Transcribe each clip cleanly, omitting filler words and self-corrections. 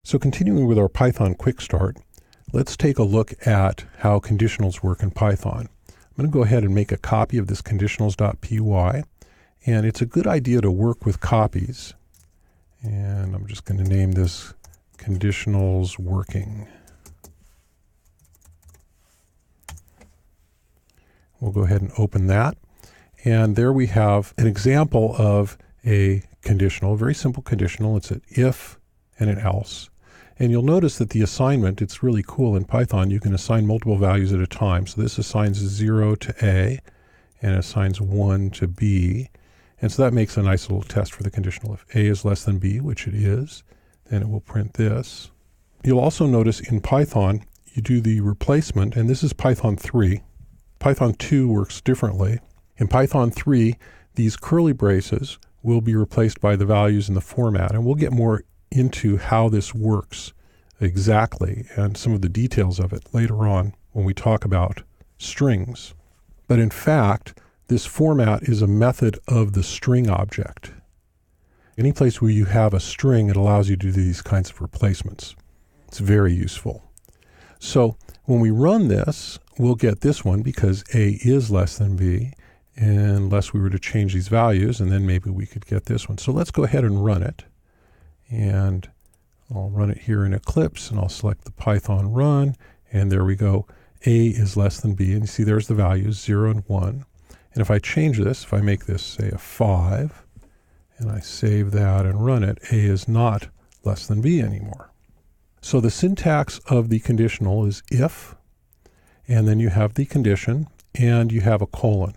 So continuing with our Python quick start, let's take a look at how conditionals work in Python. I'm going to go ahead and make a copy of this conditionals.py, and it's a good idea to work with copies. And I'm just going to name this conditionals working. We'll go ahead and open that. And there we have an example of a conditional, a very simple conditional. It's an if and an else. And you'll notice that the assignment, it's really cool in Python. You can assign multiple values at a time. So this assigns 0 to A and assigns 1 to B. And so that makes a nice little test for the conditional. If A is less than B, which it is, then it will print this. You'll also notice in Python, you do the replacement, and this is Python 3. Python 2 works differently. In Python 3, these curly braces will be replaced by the values in the format, and we'll get more into how this works exactly and some of the details of it later on when we talk about strings. But in fact, this format is a method of the string object. Any place where you have a string, it allows you to do these kinds of replacements. It's very useful. So when we run this, we'll get this one because A is less than B, unless we were to change these values, and then maybe we could get this one. So let's go ahead and run it. And I'll run it here in Eclipse, and I'll select the Python run, and there we go. A is less than B, and you see there's the values 0 and 1. And if I change this, if I make this say a 5, and I save that and run it, A is not less than B anymore. So the syntax of the conditional is if, and then you have the condition, and you have a colon.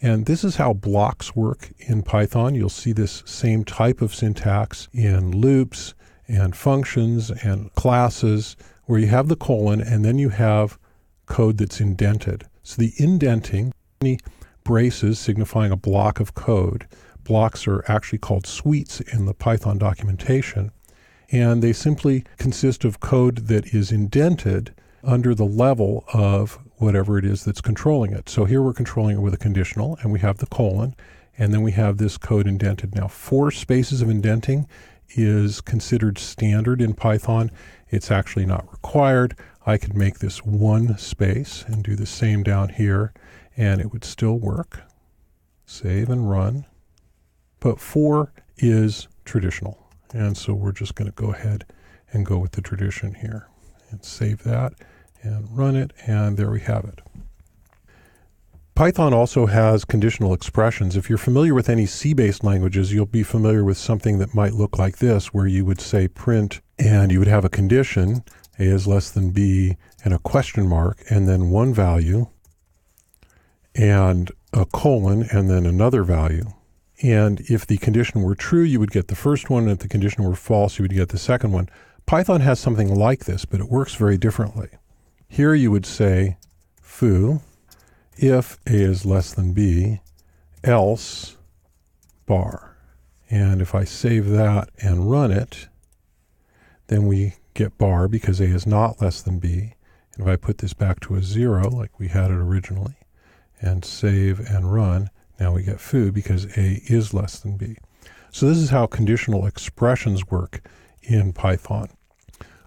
And this is how blocks work in Python. You'll see this same type of syntax in loops and functions and classes where you have the colon and then you have code that's indented. So the indenting, any braces signifying a block of code. Blocks are actually called suites in the Python documentation. And they simply consist of code that is indented under the level of whatever it is that's controlling it. So here we're controlling it with a conditional, and we have the colon, and then we have this code indented. Now, 4 spaces of indenting is considered standard in Python. It's actually not required. I could make this 1 space and do the same down here, and it would still work. Save and run. But 4 is traditional, and so we're just going to go ahead and go with the tradition here. And save that and run it, and there we have it. Python also has conditional expressions. If you're familiar with any C-based languages, you'll be familiar with something that might look like this, where you would say print, and you would have a condition, A is less than B, and a question mark, and then one value, and a colon, and then another value. And if the condition were true, you would get the first one, and if the condition were false, you would get the second one. Python has something like this, but it works very differently. Here you would say foo, if A is less than B, else bar. And if I save that and run it, then we get bar because A is not less than B. And if I put this back to a 0 like we had it originally, and save and run, now we get foo because A is less than B. So this is how conditional expressions work in Python.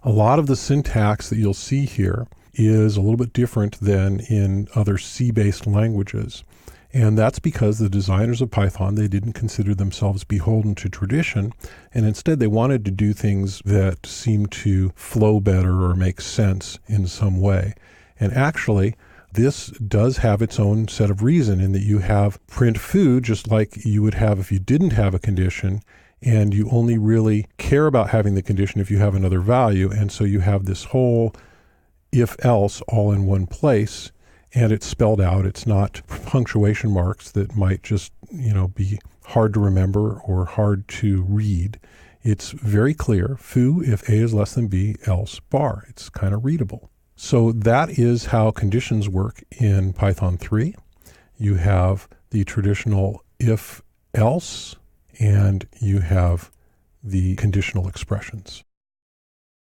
A lot of the syntax that you'll see here is a little bit different than in other C-based languages. And that's because the designers of Python, they didn't consider themselves beholden to tradition, and instead they wanted to do things that seemed to flow better or make sense in some way. And actually, this does have its own set of reason in that you have print foo just like you would have if you didn't have a condition, and you only really care about having the condition if you have another value. And so you have this whole if-else all in one place, and it's spelled out. It's not punctuation marks that might just, be hard to remember or hard to read. It's very clear. Foo, if A is less than B, else bar. It's kind of readable. So that is how conditions work in Python 3. You have the traditional if-else, and you have the conditional expressions.